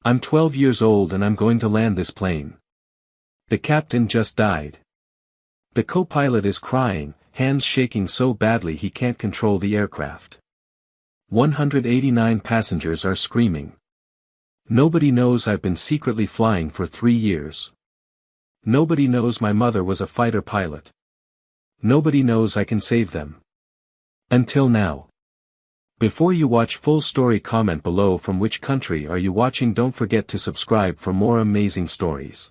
I'm 12 years old and I'm going to land this plane. The captain just died. The co-pilot is crying, hands shaking so badly he can't control the aircraft. 189 passengers are screaming. Nobody knows I've been secretly flying for 3 years. Nobody knows my mother was a fighter pilot. Nobody knows I can save them. Until now. Before you watch full story, comment below from which country are you watching. Don't forget to subscribe for more amazing stories.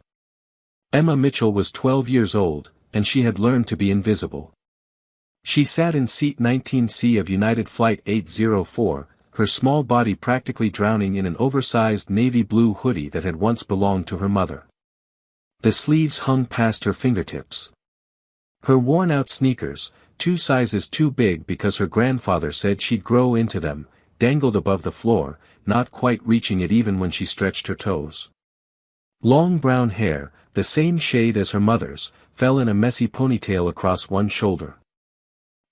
Emma Mitchell was 12 years old, and she had learned to be invisible. She sat in seat 19C of United Flight 804, her small body practically drowning in an oversized navy blue hoodie that had once belonged to her mother. The sleeves hung past her fingertips. Her worn-out sneakers, 2 sizes too big because her grandfather said she'd grow into them, dangled above the floor, not quite reaching it even when she stretched her toes. Long brown hair, the same shade as her mother's, fell in a messy ponytail across one shoulder.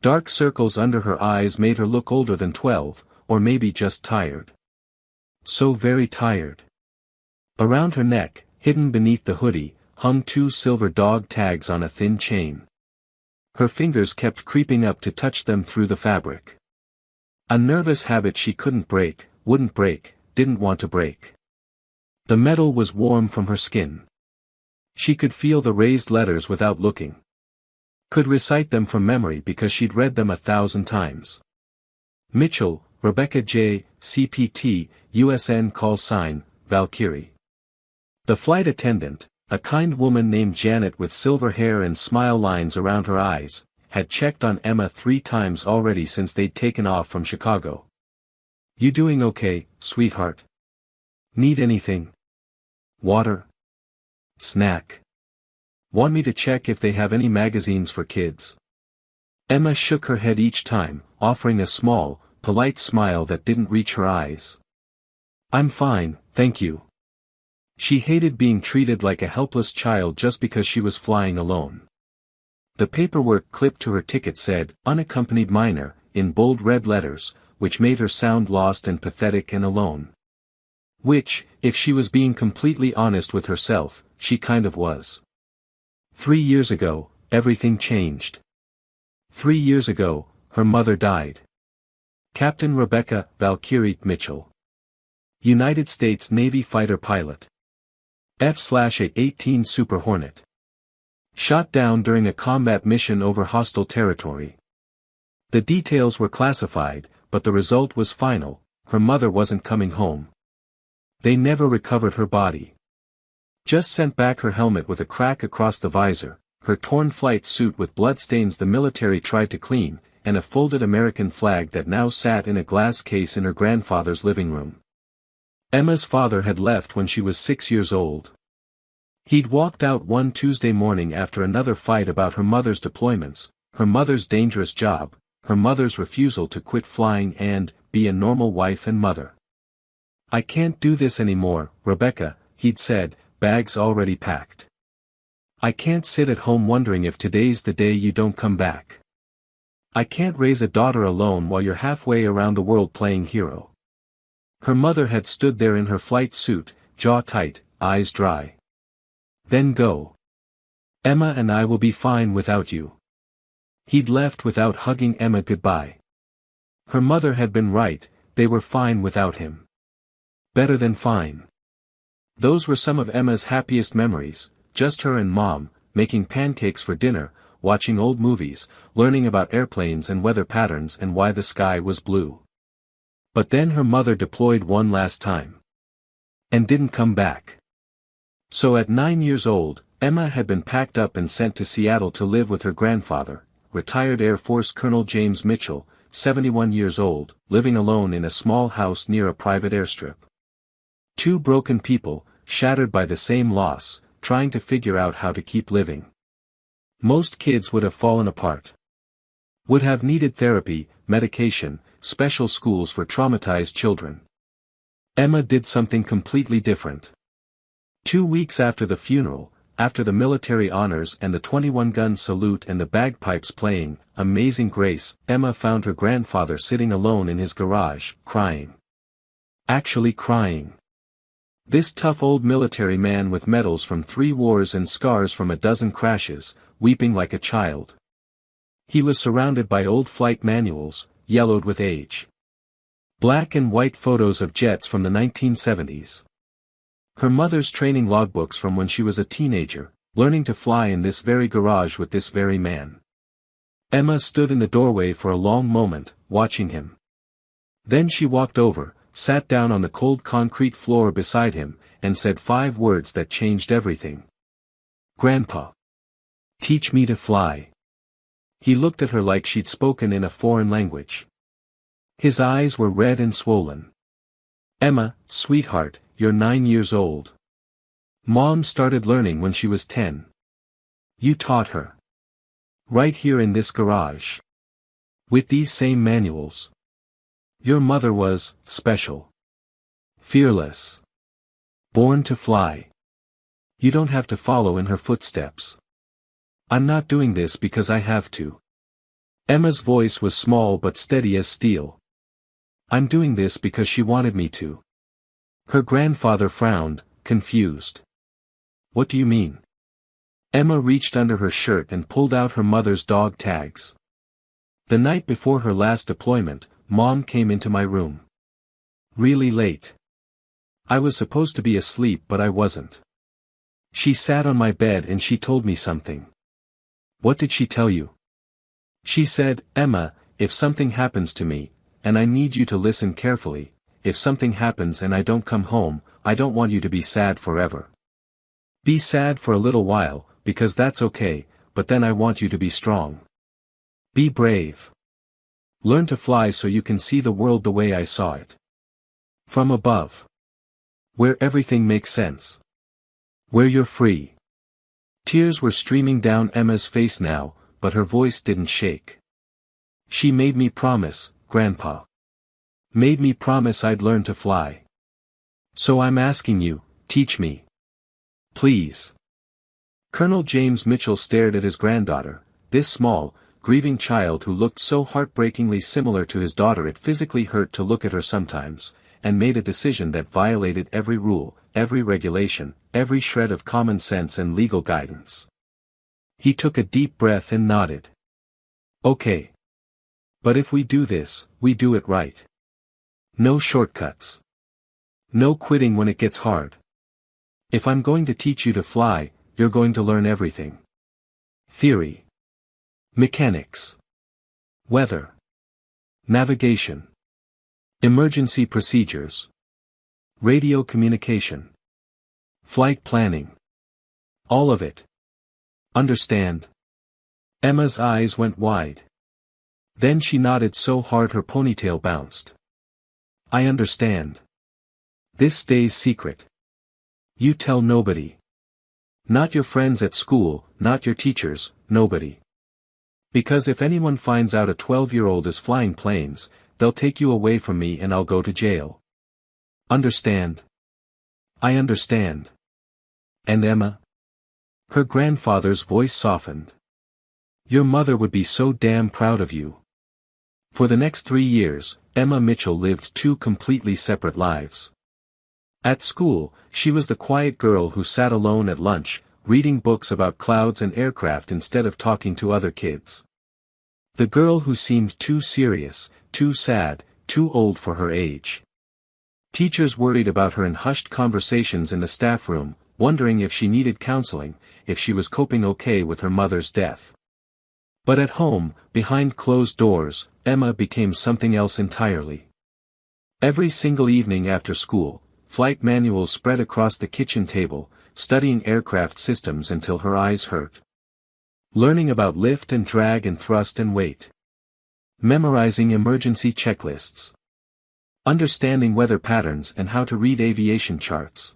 Dark circles under her eyes made her look older than 12, or maybe just tired. So very tired. Around her neck, hidden beneath the hoodie, hung 2 silver dog tags on a thin chain. Her fingers kept creeping up to touch them through the fabric. A nervous habit she couldn't break, wouldn't break, didn't want to break. The metal was warm from her skin. She could feel the raised letters without looking. Could recite them from memory because she'd read them 1,000 times. Mitchell, Rebecca J., CPT, USN call sign, Valkyrie. The flight attendant, a kind woman named Janet with silver hair and smile lines around her eyes, had checked on Emma 3 times already since they'd taken off from Chicago. You doing okay, sweetheart? Need anything? Water? Snack? Want me to check if they have any magazines for kids? Emma shook her head each time, offering a small, polite smile that didn't reach her eyes. I'm fine, thank you. She hated being treated like a helpless child just because she was flying alone. The paperwork clipped to her ticket said, "Unaccompanied minor," in bold red letters, which made her sound lost and pathetic and alone. Which, if she was being completely honest with herself, she kind of was. 3 years ago, everything changed. 3 years ago, her mother died. Captain Rebecca Valkyrie Mitchell. United States Navy fighter pilot. F/A-18 Super Hornet. Shot down during a combat mission over hostile territory. The details were classified, but the result was final: her mother wasn't coming home. They never recovered her body. Just sent back her helmet with a crack across the visor, her torn flight suit with bloodstains the military tried to clean, and a folded American flag that now sat in a glass case in her grandfather's living room. Emma's father had left when she was 6 years old. He'd walked out one Tuesday morning after another fight about her mother's deployments, her mother's dangerous job, her mother's refusal to quit flying and be a normal wife and mother. "I can't do this anymore, Rebecca," he'd said, bags already packed. "I can't sit at home wondering if today's the day you don't come back. I can't raise a daughter alone while you're halfway around the world playing hero." Her mother had stood there in her flight suit, jaw tight, eyes dry. "Then go. Emma and I will be fine without you." He'd left without hugging Emma goodbye. Her mother had been right, they were fine without him. Better than fine. Those were some of Emma's happiest memories, just her and Mom, making pancakes for dinner, watching old movies, learning about airplanes and weather patterns and why the sky was blue. But then her mother deployed one last time. And didn't come back. So at 9 years old, Emma had been packed up and sent to Seattle to live with her grandfather, retired Air Force Colonel James Mitchell, 71 years old, living alone in a small house near a private airstrip. 2 broken people, shattered by the same loss, trying to figure out how to keep living. Most kids would have fallen apart. Would have needed therapy, medication, special schools for traumatized children. Emma did something completely different. 2 weeks after the funeral, after the military honors and the 21-gun salute and the bagpipes playing, Amazing Grace, Emma found her grandfather sitting alone in his garage, crying. Actually crying. This tough old military man with medals from 3 wars and scars from a dozen crashes, weeping like a child. He was surrounded by old flight manuals, yellowed with age. Black and white photos of jets from the 1970s. Her mother's training logbooks from when she was a teenager, learning to fly in this very garage with this very man. Emma stood in the doorway for a long moment, watching him. Then she walked over, sat down on the cold concrete floor beside him, and said 5 words that changed everything. "Grandpa. Teach me to fly." He looked at her like she'd spoken in a foreign language. His eyes were red and swollen. "Emma, sweetheart, you're 9 years old. Mom started learning when she was 10. You taught her. Right here in this garage. With these same manuals. Your mother was special. Fearless. Born to fly. You don't have to follow in her footsteps. I'm not doing this because I have to." Emma's voice was small but steady as steel. "I'm doing this because she wanted me to." Her grandfather frowned, confused. "What do you mean?" Emma reached under her shirt and pulled out her mother's dog tags. "The night before her last deployment, Mom came into my room. Really late. I was supposed to be asleep but I wasn't. She sat on my bed and she told me something." "What did she tell you?" "She said, Emma, if something happens to me, and I need you to listen carefully, if something happens and I don't come home, I don't want you to be sad forever. Be sad for a little while, because that's okay, but then I want you to be strong. Be brave. Learn to fly so you can see the world the way I saw it. From above. Where everything makes sense. Where you're free." Tears were streaming down Emma's face now, but her voice didn't shake. "She made me promise, Grandpa. Made me promise I'd learn to fly. So I'm asking you, teach me. Please." Colonel James Mitchell stared at his granddaughter, this small, grieving child who looked so heartbreakingly similar to his daughter it physically hurt to look at her sometimes, and made a decision that violated every rule, every regulation, every shred of common sense and legal guidance. He took a deep breath and nodded. "Okay. But if we do this, we do it right. No shortcuts. No quitting when it gets hard. If I'm going to teach you to fly, you're going to learn everything. Theory. Mechanics. Weather. Navigation. Emergency procedures. Radio communication. Flight planning. All of it. Understand?" Emma's eyes went wide. Then she nodded so hard her ponytail bounced. "I understand. This stays secret. You tell nobody. Not your friends at school, not your teachers, nobody. Because if anyone finds out a 12-year-old is flying planes, they'll take you away from me and I'll go to jail. Understand?" "I understand." "And Emma?" Her grandfather's voice softened. "Your mother would be so damn proud of you." For the next 3 years, Emma Mitchell lived 2 completely separate lives. At school, she was the quiet girl who sat alone at lunch, reading books about clouds and aircraft instead of talking to other kids. The girl who seemed too serious, too sad, too old for her age. Teachers worried about her in hushed conversations in the staff room, wondering if she needed counseling, if she was coping okay with her mother's death. But at home, behind closed doors, Emma became something else entirely. Every single evening after school, flight manuals spread across the kitchen table, studying aircraft systems until her eyes hurt. Learning about lift and drag and thrust and weight. Memorizing emergency checklists. Understanding weather patterns and how to read aviation charts.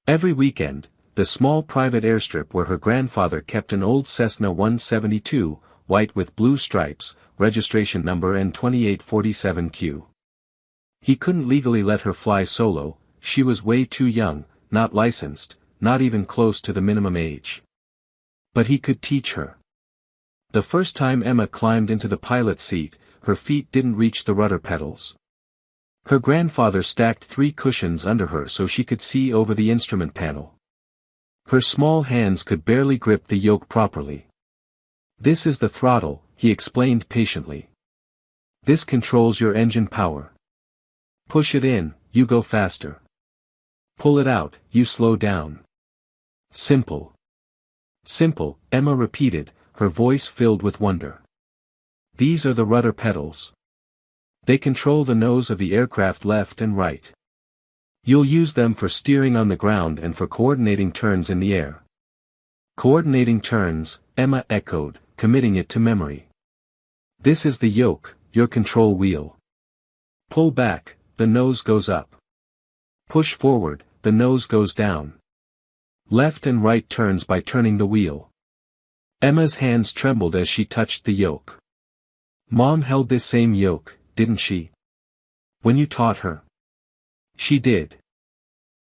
Every weekend, the small private airstrip where her grandfather kept an old Cessna 172, white with blue stripes, registration number N2847Q. He couldn't legally let her fly solo, she was way too young, not licensed, not even close to the minimum age. But he could teach her. The first time Emma climbed into the pilot's seat, her feet didn't reach the rudder pedals. Her grandfather stacked 3 cushions under her so she could see over the instrument panel. Her small hands could barely grip the yoke properly. "This is the throttle," he explained patiently. "This controls your engine power. Push it in, you go faster. Pull it out, you slow down. Simple. Simple," Emma repeated, her voice filled with wonder. "These are the rudder pedals. They control the nose of the aircraft left and right. You'll use them for steering on the ground and for coordinating turns in the air." "Coordinating turns," Emma echoed, committing it to memory. "This is the yoke, your control wheel. Pull back, the nose goes up. Push forward, the nose goes down. Left and right turns by turning the wheel." Emma's hands trembled as she touched the yoke. "Mom held this same yoke, didn't she? When you taught her?" "She did.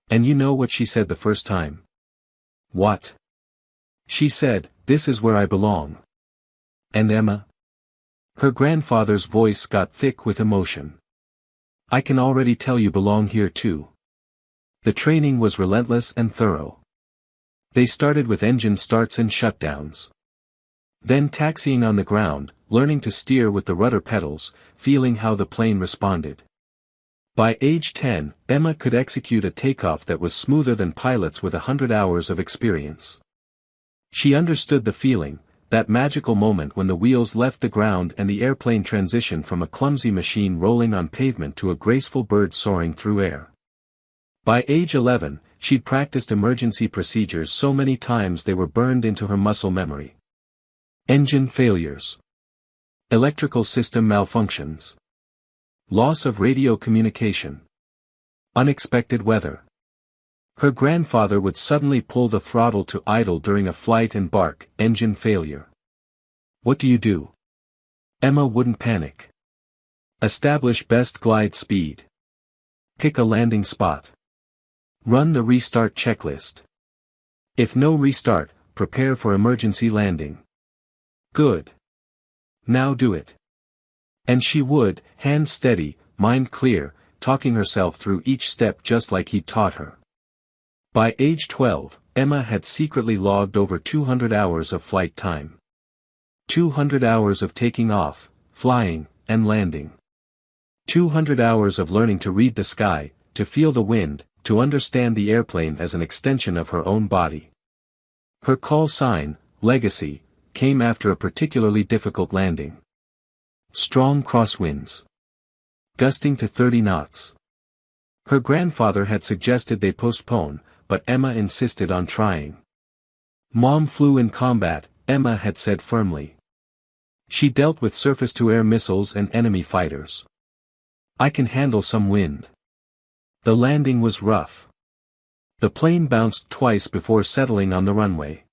And you know what she said the first time?" "What?" "She said, 'This is where I belong.'" "And Emma?" Her grandfather's voice got thick with emotion. "I can already tell you belong here too." The training was relentless and thorough. They started with engine starts and shutdowns. Then taxiing on the ground, learning to steer with the rudder pedals, feeling how the plane responded. By age 10, Emma could execute a takeoff that was smoother than pilots with 100 hours of experience. She understood the feeling, that magical moment when the wheels left the ground and the airplane transitioned from a clumsy machine rolling on pavement to a graceful bird soaring through air. By age 11, she'd practiced emergency procedures so many times they were burned into her muscle memory. Engine failures. Electrical system malfunctions. Loss of radio communication. Unexpected weather. Her grandfather would suddenly pull the throttle to idle during a flight and bark, "Engine failure." "What do you do?" Emma wouldn't panic. "Establish best glide speed. Pick a landing spot. Run the restart checklist. If no restart, prepare for emergency landing." "Good. Now do it." And she would, hands steady, mind clear, talking herself through each step just like he'd taught her. By age 12, Emma had secretly logged over 200 hours of flight time. 200 hours of taking off, flying, and landing. 200 hours of learning to read the sky, to feel the wind, to understand the airplane as an extension of her own body. Her call sign, Legacy, came after a particularly difficult landing. Strong crosswinds. Gusting to 30 knots. Her grandfather had suggested they postpone, but Emma insisted on trying. "Mom flew in combat," Emma had said firmly. "She dealt with surface-to-air missiles and enemy fighters. I can handle some wind." The landing was rough. The plane bounced twice before settling on the runway.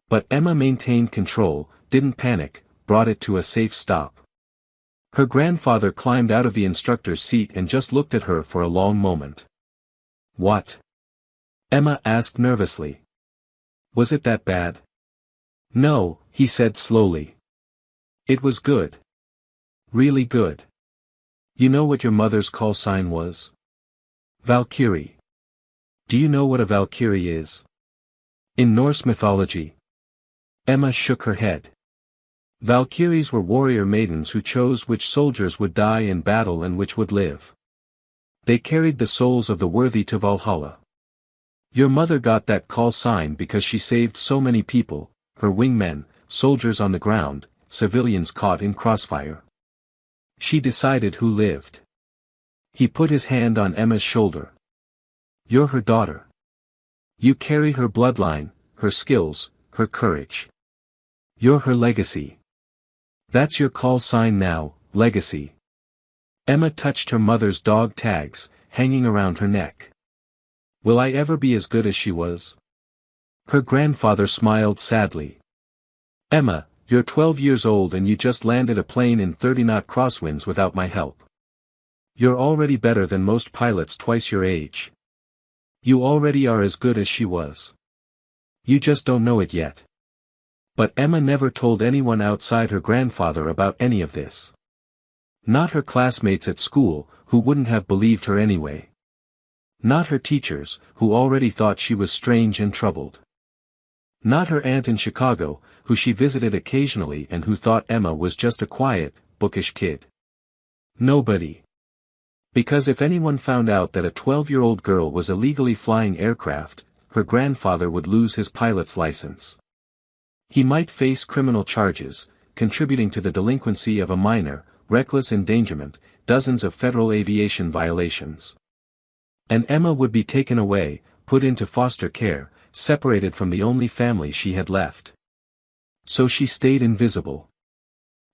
But Emma maintained control, didn't panic, brought it to a safe stop. Her grandfather climbed out of the instructor's seat and just looked at her for a long moment. "What?" Emma asked nervously. "Was it that bad?" "No," he said slowly. "It was good. Really good. You know what your mother's call sign was?" "Valkyrie." "Do you know what a Valkyrie is?" "In Norse mythology." Emma shook her head. Valkyries were warrior maidens who chose which soldiers would die in battle and which would live. They carried the souls of the worthy to Valhalla. Your mother got that call sign because she saved so many people, her wingmen, soldiers on the ground, civilians caught in crossfire. She decided who lived. He put his hand on Emma's shoulder. "You're her daughter. You carry her bloodline, her skills, her courage. You're her legacy. That's your call sign now, Legacy." Emma touched her mother's dog tags, hanging around her neck. "Will I ever be as good as she was?" Her grandfather smiled sadly. "Emma, you're 12 years old and you just landed a plane in 30-knot crosswinds without my help. You're already better than most pilots twice your age. You already are as good as she was. You just don't know it yet." But Emma never told anyone outside her grandfather about any of this. Not her classmates at school, who wouldn't have believed her anyway. Not her teachers, who already thought she was strange and troubled. Not her aunt in Chicago, who she visited occasionally and who thought Emma was just a quiet, bookish kid. Nobody. Because if anyone found out that a 12-year-old girl was illegally flying aircraft, her grandfather would lose his pilot's license. He might face criminal charges, contributing to the delinquency of a minor, reckless endangerment, dozens of federal aviation violations. And Emma would be taken away, put into foster care, separated from the only family she had left. So she stayed invisible.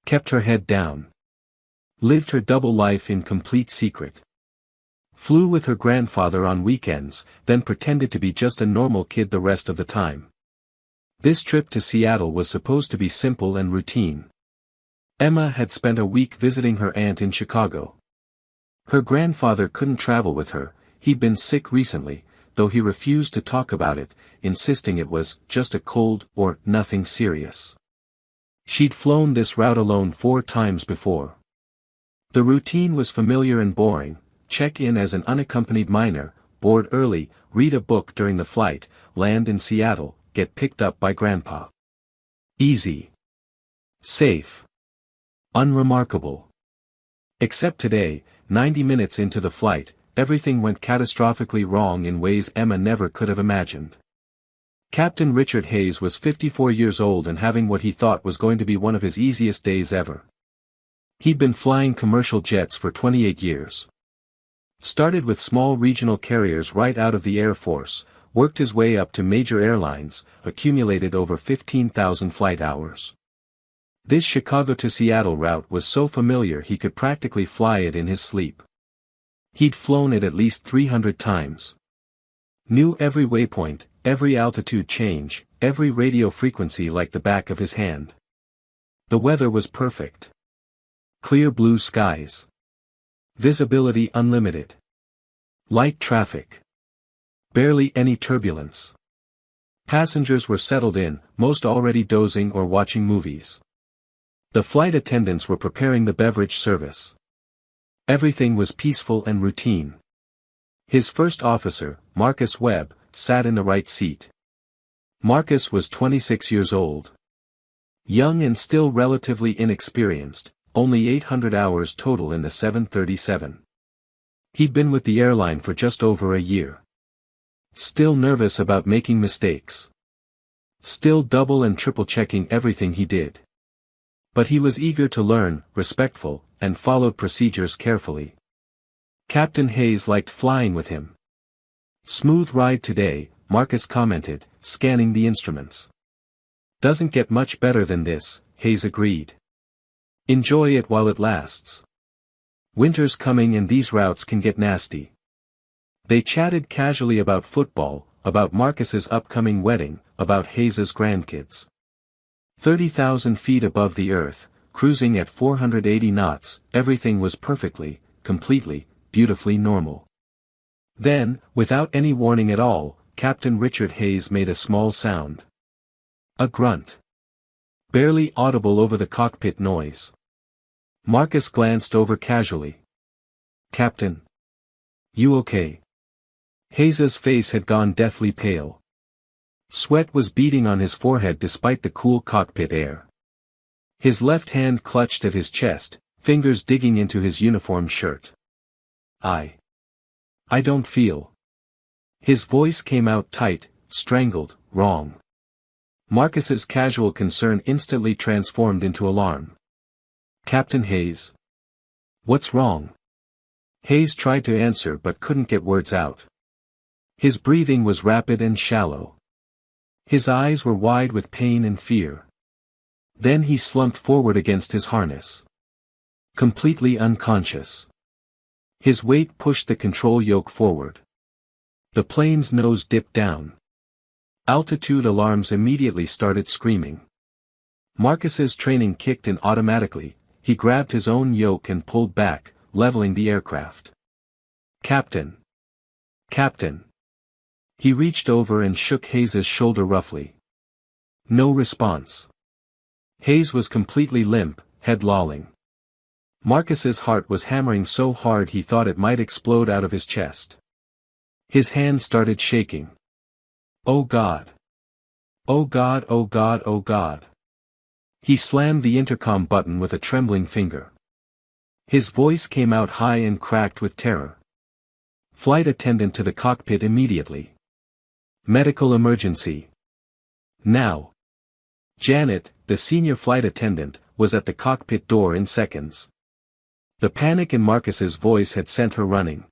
Kept her head down. Lived her double life in complete secret. Flew with her grandfather on weekends, then pretended to be just a normal kid the rest of the time. This trip to Seattle was supposed to be simple and routine. Emma had spent a week visiting her aunt in Chicago. Her grandfather couldn't travel with her, he'd been sick recently, though he refused to talk about it, insisting it was just a cold or nothing serious. She'd flown this route alone 4 times before. The routine was familiar and boring: check in as an unaccompanied minor, board early, read a book during the flight, land in Seattle, get picked up by Grandpa. Easy. Safe. Unremarkable. Except today, 90 minutes into the flight, everything went catastrophically wrong in ways Emma never could have imagined. Captain Richard Hayes was 54 years old and having what he thought was going to be one of his easiest days ever. He'd been flying commercial jets for 28 years. Started with small regional carriers right out of the Air Force, worked his way up to major airlines, accumulated over 15,000 flight hours. This Chicago to Seattle route was so familiar he could practically fly it in his sleep. He'd flown it at least 300 times. Knew every waypoint, every altitude change, every radio frequency like the back of his hand. The weather was perfect. Clear blue skies. Visibility unlimited. Light traffic. Barely any turbulence. Passengers were settled in, most already dozing or watching movies. The flight attendants were preparing the beverage service. Everything was peaceful and routine. His first officer, Marcus Webb, sat in the right seat. Marcus was 26 years old. Young and still relatively inexperienced, only 800 hours total in the 737. He'd been with the airline for just over a year. Still nervous about making mistakes. Still double and triple checking everything he did. But he was eager to learn, respectful, and followed procedures carefully. Captain Hayes liked flying with him. Smooth ride today, Marcus commented, scanning the instruments. Doesn't get much better than this, Hayes agreed. Enjoy it while it lasts. Winter's coming and these routes can get nasty. They chatted casually about football, about Marcus's upcoming wedding, about Hayes's grandkids. 30,000 feet above the earth, cruising at 480 knots, everything was perfectly, completely, beautifully normal. Then, without any warning at all, Captain Richard Hayes made a small sound. A grunt. Barely audible over the cockpit noise. Marcus glanced over casually. Captain. You okay? Hayes's face had gone deathly pale. Sweat was beading on his forehead despite the cool cockpit air. His left hand clutched at his chest, fingers digging into his uniform shirt. I don't feel. His voice came out tight, strangled, wrong. Marcus's casual concern instantly transformed into alarm. Captain Hayes. What's wrong? Hayes tried to answer but couldn't get words out. His breathing was rapid and shallow. His eyes were wide with pain and fear. Then he slumped forward against his harness. Completely unconscious. His weight pushed the control yoke forward. The plane's nose dipped down. Altitude alarms immediately started screaming. Marcus's training kicked in automatically. He grabbed his own yoke and pulled back, leveling the aircraft. Captain. Captain. He reached over and shook Hayes's shoulder roughly. No response. Hayes was completely limp, head lolling. Marcus's heart was hammering so hard he thought it might explode out of his chest. His hands started shaking. Oh God! Oh God! Oh God! Oh God! He slammed the intercom button with a trembling finger. His voice came out high and cracked with terror. Flight attendant to the cockpit immediately. Medical emergency. Now. Janet, the senior flight attendant, was at the cockpit door in seconds. The panic in Marcus's voice had sent her running.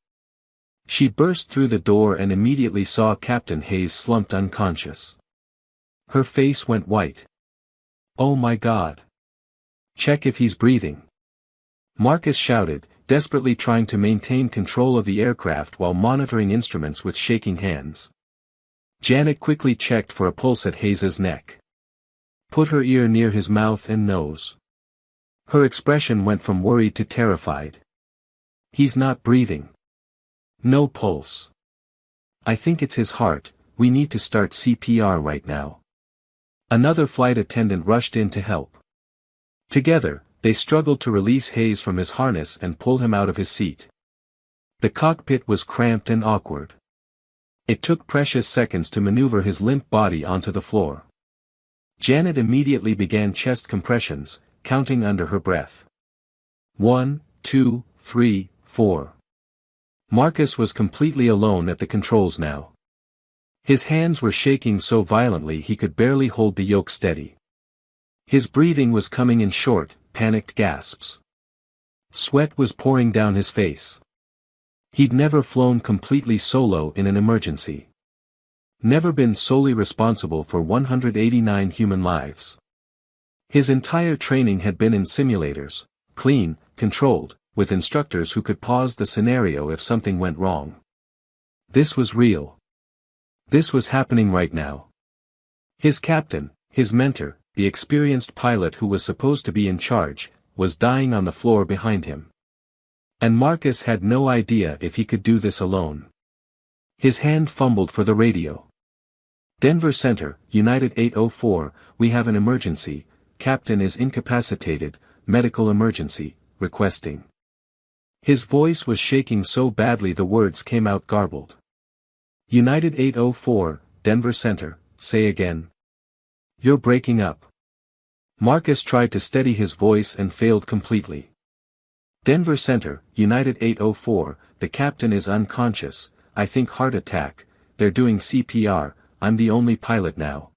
She burst through the door and immediately saw Captain Hayes slumped unconscious. Her face went white. Oh my God! Check if he's breathing. Marcus shouted, desperately trying to maintain control of the aircraft while monitoring instruments with shaking hands. Janet quickly checked for a pulse at Hayes's neck. Put her ear near his mouth and nose. Her expression went from worried to terrified. He's not breathing. No pulse. I think it's his heart, we need to start CPR right now. Another flight attendant rushed in to help. Together, they struggled to release Hayes from his harness and pull him out of his seat. The cockpit was cramped and awkward. It took precious seconds to maneuver his limp body onto the floor. Janet immediately began chest compressions, counting under her breath. 1, 2, 3, 4. Marcus was completely alone at the controls now. His hands were shaking so violently he could barely hold the yoke steady. His breathing was coming in short, panicked gasps. Sweat was pouring down his face. He'd never flown completely solo in an emergency. Never been solely responsible for 189 human lives. His entire training had been in simulators, clean, controlled, with instructors who could pause the scenario if something went wrong. This was real. This was happening right now. His captain, his mentor, the experienced pilot who was supposed to be in charge, was dying on the floor behind him. And Marcus had no idea if he could do this alone. His hand fumbled for the radio. Denver Center, United 804, we have an emergency, captain is incapacitated, medical emergency, requesting. His voice was shaking so badly the words came out garbled. United 804, Denver Center, say again. You're breaking up. Marcus tried to steady his voice and failed completely. Denver Center, United 804, the captain is unconscious, I think heart attack, they're doing CPR, I'm the only pilot now.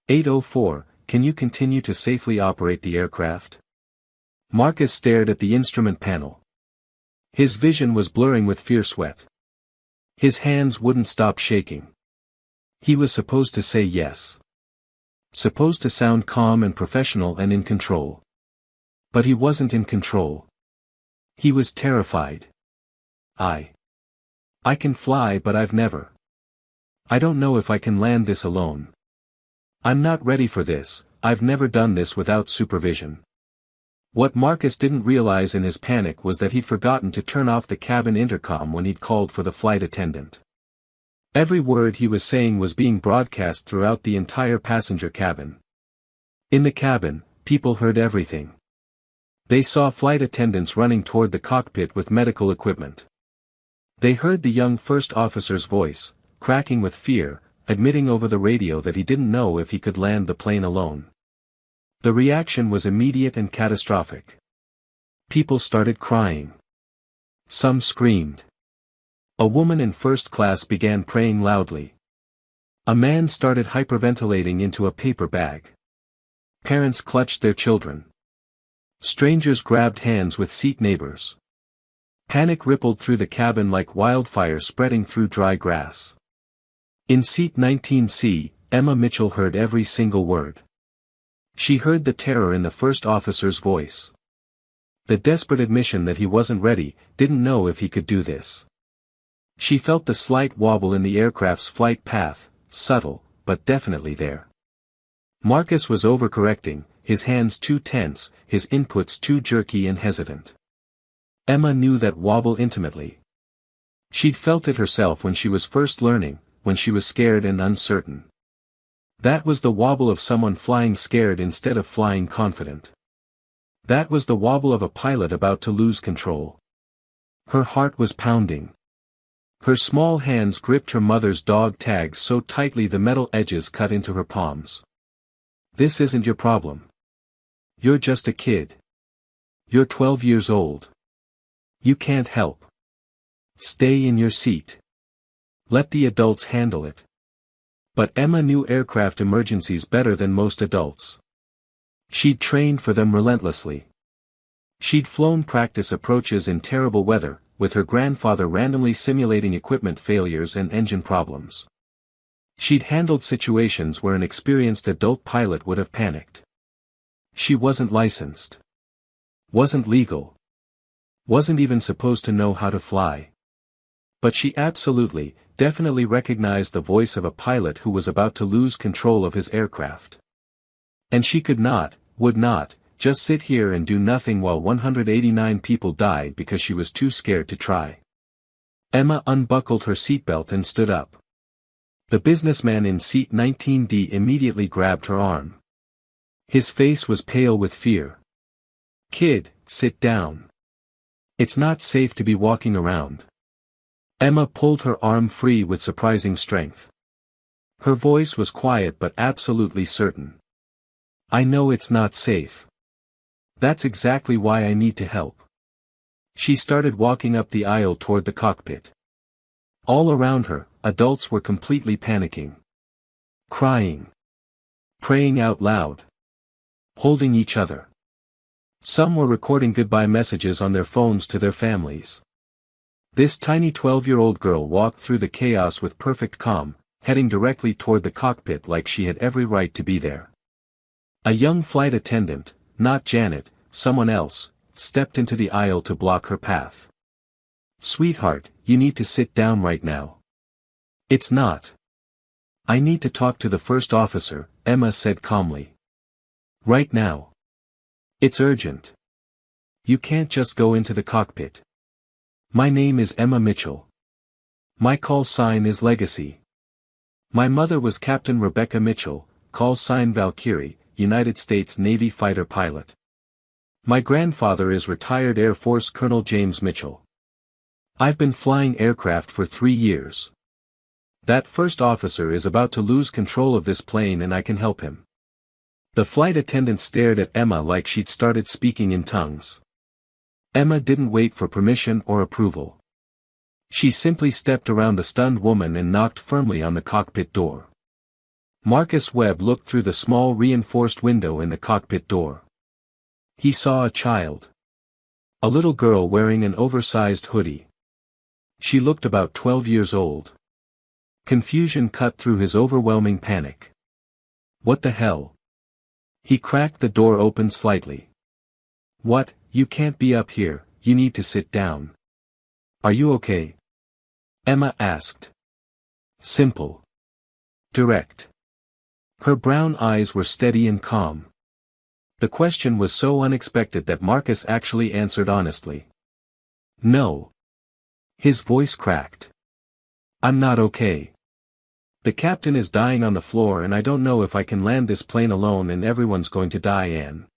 804, can you continue to safely operate the aircraft? Marcus stared at the instrument panel. His vision was blurring with fear sweat. His hands wouldn't stop shaking. He was supposed to say yes. Supposed to sound calm and professional and in control. But he wasn't in control. He was terrified. I can fly but I've never. I don't know if I can land this alone. I'm not ready for this, I've never done this without supervision. What Marcus didn't realize in his panic was that he'd forgotten to turn off the cabin intercom when he'd called for the flight attendant. Every word he was saying was being broadcast throughout the entire passenger cabin. In the cabin, people heard everything. They saw flight attendants running toward the cockpit with medical equipment. They heard the young first officer's voice, cracking with fear, admitting over the radio that he didn't know if he could land the plane alone. The reaction was immediate and catastrophic. People started crying. Some screamed. A woman in first class began praying loudly. A man started hyperventilating into a paper bag. Parents clutched their children. Strangers grabbed hands with seat neighbors. Panic rippled through the cabin like wildfire spreading through dry grass. In seat 19C, Emma Mitchell heard every single word. She heard the terror in the first officer's voice. The desperate admission that he wasn't ready, didn't know if he could do this. She felt the slight wobble in the aircraft's flight path, subtle, but definitely there. Marcus was overcorrecting, his hands too tense, his inputs too jerky and hesitant. Emma knew that wobble intimately. She'd felt it herself when she was first learning, when she was scared and uncertain. That was the wobble of someone flying scared instead of flying confident. That was the wobble of a pilot about to lose control. Her heart was pounding. Her small hands gripped her mother's dog tags so tightly the metal edges cut into her palms. This isn't your problem. You're just a kid. You're 12 years old. You can't help. Stay in your seat. Let the adults handle it. But Emma knew aircraft emergencies better than most adults. She'd trained for them relentlessly. She'd flown practice approaches in terrible weather, with her grandfather randomly simulating equipment failures and engine problems. She'd handled situations where an experienced adult pilot would have panicked. She wasn't licensed. Wasn't legal. Wasn't even supposed to know how to fly. But she absolutely, definitely recognized the voice of a pilot who was about to lose control of his aircraft. And she could not, would not, just sit here and do nothing while 189 people died because she was too scared to try. Emma unbuckled her seatbelt and stood up. The businessman in seat 19D immediately grabbed her arm. His face was pale with fear. "Kid, sit down. It's not safe to be walking around." Emma pulled her arm free with surprising strength. Her voice was quiet but absolutely certain. "I know it's not safe. That's exactly why I need to help." She started walking up the aisle toward the cockpit. All around her, adults were completely panicking. Crying. Praying out loud. Holding each other. Some were recording goodbye messages on their phones to their families. This tiny 12-year-old girl walked through the chaos with perfect calm, heading directly toward the cockpit like she had every right to be there. A young flight attendant, not Janet, someone else, stepped into the aisle to block her path. "Sweetheart, you need to sit down right now." "It's not. I need to talk to the first officer," Emma said calmly. "Right now. It's urgent. You can't just go into the cockpit." "My name is Emma Mitchell. My call sign is Legacy. My mother was Captain Rebecca Mitchell, call sign Valkyrie, United States Navy fighter pilot. My grandfather is retired Air Force Colonel James Mitchell. I've been flying aircraft for 3 years. That first officer is about to lose control of this plane and I can help him." The flight attendant stared at Emma like she'd started speaking in tongues. Emma didn't wait for permission or approval. She simply stepped around the stunned woman and knocked firmly on the cockpit door. Marcus Webb looked through the small reinforced window in the cockpit door. He saw a child. A little girl wearing an oversized hoodie. She looked about 12 years old. Confusion cut through his overwhelming panic. "What the hell?" He cracked the door open slightly. "What, you can't be up here, you need to sit down." "Are you okay?" Emma asked. Simple. Direct. Her brown eyes were steady and calm. The question was so unexpected that Marcus actually answered honestly. "No." His voice cracked. "I'm not okay. The captain is dying on the floor and I don't know if I can land this plane alone and everyone's going to die, Anne."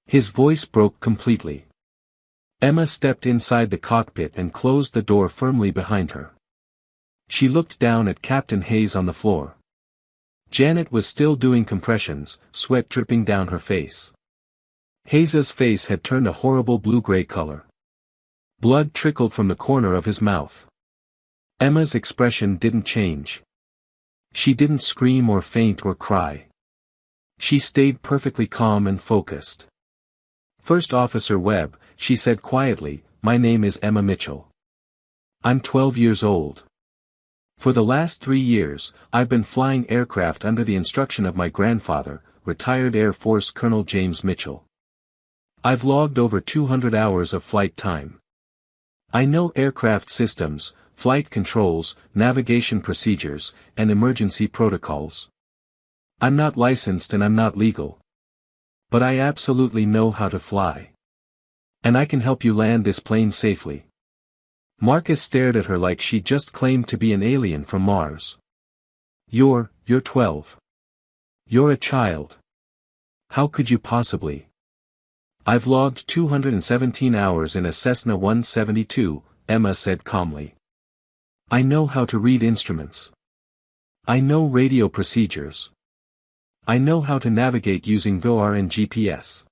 His voice broke completely. Emma stepped inside the cockpit and closed the door firmly behind her. She looked down at Captain Hayes on the floor. Janet was still doing compressions, sweat dripping down her face. Hayes's face had turned a horrible blue-gray color. Blood trickled from the corner of his mouth. Emma's expression didn't change. She didn't scream or faint or cry. She stayed perfectly calm and focused. "First Officer Webb," she said quietly, "my name is Emma Mitchell. I'm 12 years old. For the last 3 years, I've been flying aircraft under the instruction of my grandfather, retired Air Force Colonel James Mitchell. I've logged over 200 hours of flight time. I know aircraft systems, flight controls, navigation procedures, and emergency protocols. I'm not licensed and I'm not legal. But I absolutely know how to fly. And I can help you land this plane safely." Marcus stared at her like she just claimed to be an alien from Mars. You're 12. You're a child. How could you possibly?" I've logged 217 hours in a Cessna 172, Emma said calmly. I know how to read instruments. I know radio procedures. I know how to navigate using VOR and GPS.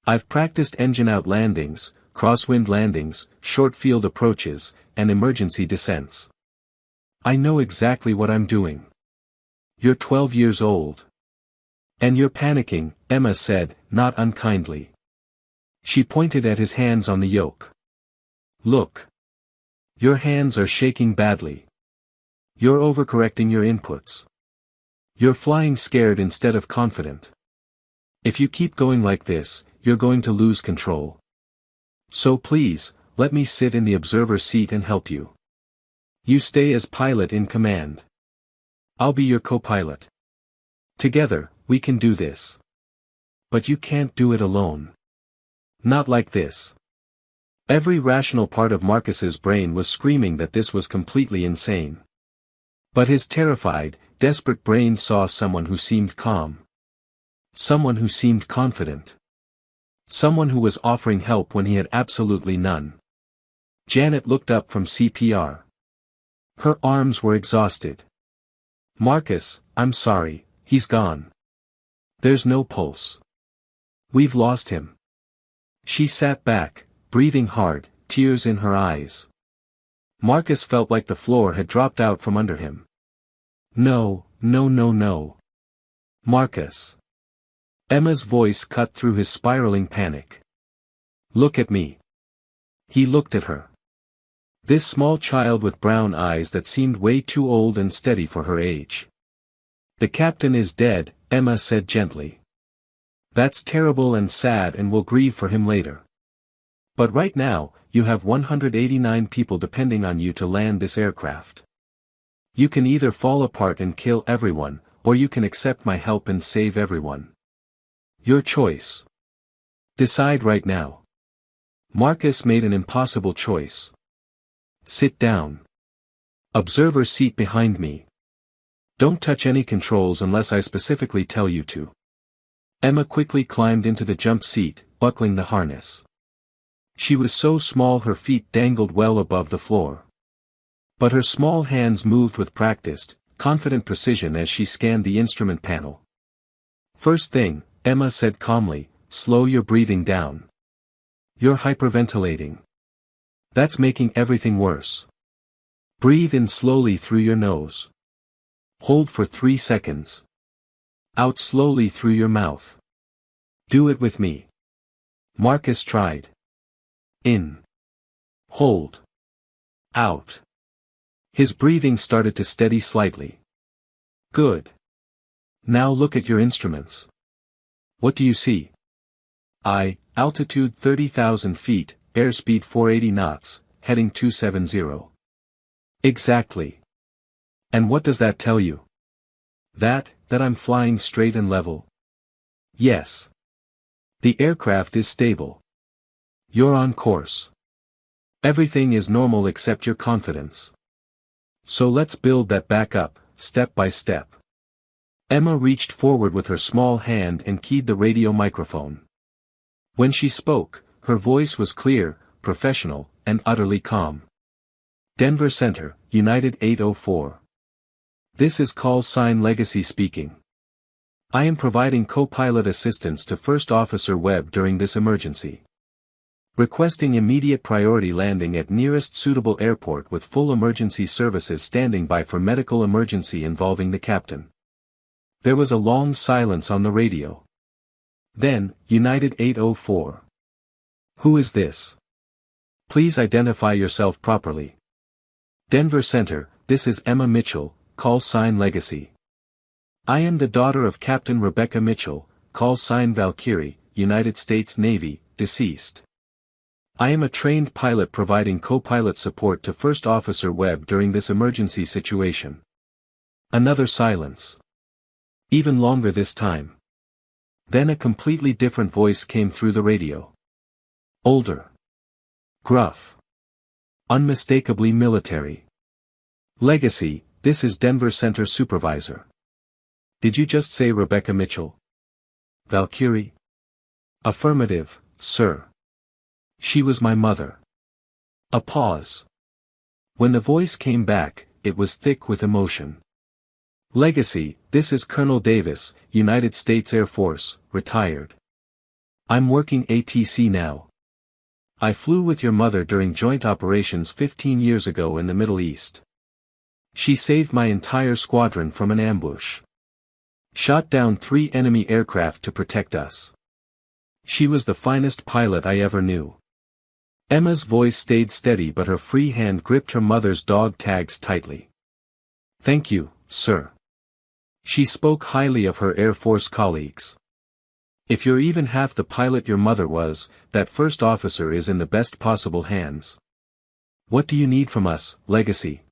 I've practiced engine-out landings, crosswind landings, short-field approaches, and emergency descents. I know exactly what I'm doing. You're 12 years old. And you're panicking, Emma said, not unkindly. She pointed at his hands on the yoke. Look. Your hands are shaking badly. You're overcorrecting your inputs. You're flying scared instead of confident. If you keep going like this, you're going to lose control. So please, let me sit in the observer seat and help you. You stay as pilot in command. I'll be your co-pilot. Together, we can do this. But you can't do it alone. Not like this. Every rational part of Marcus's brain was screaming that this was completely insane. But his terrified, desperate brain saw someone who seemed calm. Someone who seemed confident. Someone who was offering help when he had absolutely none. Janet looked up from CPR. Her arms were exhausted. Marcus, I'm sorry, he's gone. There's no pulse. We've lost him. She sat back, breathing hard, tears in her eyes. Marcus felt like the floor had dropped out from under him. No, no, no, no. Marcus. Emma's voice cut through his spiraling panic. Look at me. He looked at her. This small child with brown eyes that seemed way too old and steady for her age. The captain is dead, Emma said gently. That's terrible and sad and we'll grieve for him later. But right now, you have 189 people depending on you to land this aircraft. You can either fall apart and kill everyone, or you can accept my help and save everyone. Your choice. Decide right now. Marcus made an impossible choice. Sit down. Observer seat behind me. Don't touch any controls unless I specifically tell you to. Emma quickly climbed into the jump seat, buckling the harness. She was so small her feet dangled well above the floor. But her small hands moved with practiced, confident precision as she scanned the instrument panel. First thing, Emma said calmly, slow your breathing down. You're hyperventilating. That's making everything worse. Breathe in slowly through your nose. Hold for 3 seconds. Out slowly through your mouth. Do it with me. Marcus tried. In. Hold. Out. His breathing started to steady slightly. Good. Now look at your instruments. What do you see? Altitude 30,000 feet, airspeed 480 knots, heading 270. Exactly. And what does that tell you? That I'm flying straight and level. Yes. The aircraft is stable. You're on course. Everything is normal except your confidence. So let's build that back up, step by step. Emma reached forward with her small hand and keyed the radio microphone. When she spoke, her voice was clear, professional, and utterly calm. Denver Center, United 804. This is call sign Legacy speaking. I am providing co-pilot assistance to First Officer Webb during this emergency. Requesting immediate priority landing at nearest suitable airport with full emergency services standing by for medical emergency involving the captain. There was a long silence on the radio. Then, United 804. Who is this? Please identify yourself properly. Denver Center, this is Emma Mitchell, call sign Legacy. I am the daughter of Captain Rebecca Mitchell, call sign Valkyrie, United States Navy, deceased. I am a trained pilot providing co-pilot support to First Officer Webb during this emergency situation. Another silence. Even longer this time. Then a completely different voice came through the radio. Older. Gruff. Unmistakably military. Legacy, this is Denver Center Supervisor. Did you just say Rebecca Mitchell? Valkyrie? Affirmative, sir. She was my mother. A pause. When the voice came back, it was thick with emotion. Legacy, this is Colonel Davis, United States Air Force, retired. I'm working ATC now. I flew with your mother during joint operations 15 years ago in the Middle East. She saved my entire squadron from an ambush. Shot down 3 enemy aircraft to protect us. She was the finest pilot I ever knew. Emma's voice stayed steady, but her free hand gripped her mother's dog tags tightly. Thank you, sir. She spoke highly of her Air Force colleagues. If you're even half the pilot your mother was, that first officer is in the best possible hands. What do you need from us, Legacy?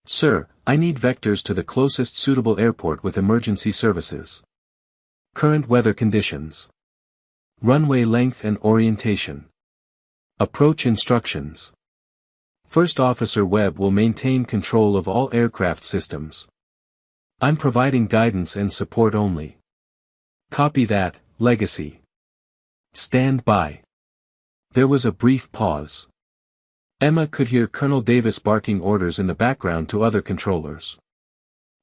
Sir, I need vectors to the closest suitable airport with emergency services. Current weather conditions. Runway length and orientation. Approach instructions. First Officer Webb will maintain control of all aircraft systems. I'm providing guidance and support only. Copy that, Legacy. Stand by. There was a brief pause. Emma could hear Colonel Davis barking orders in the background to other controllers.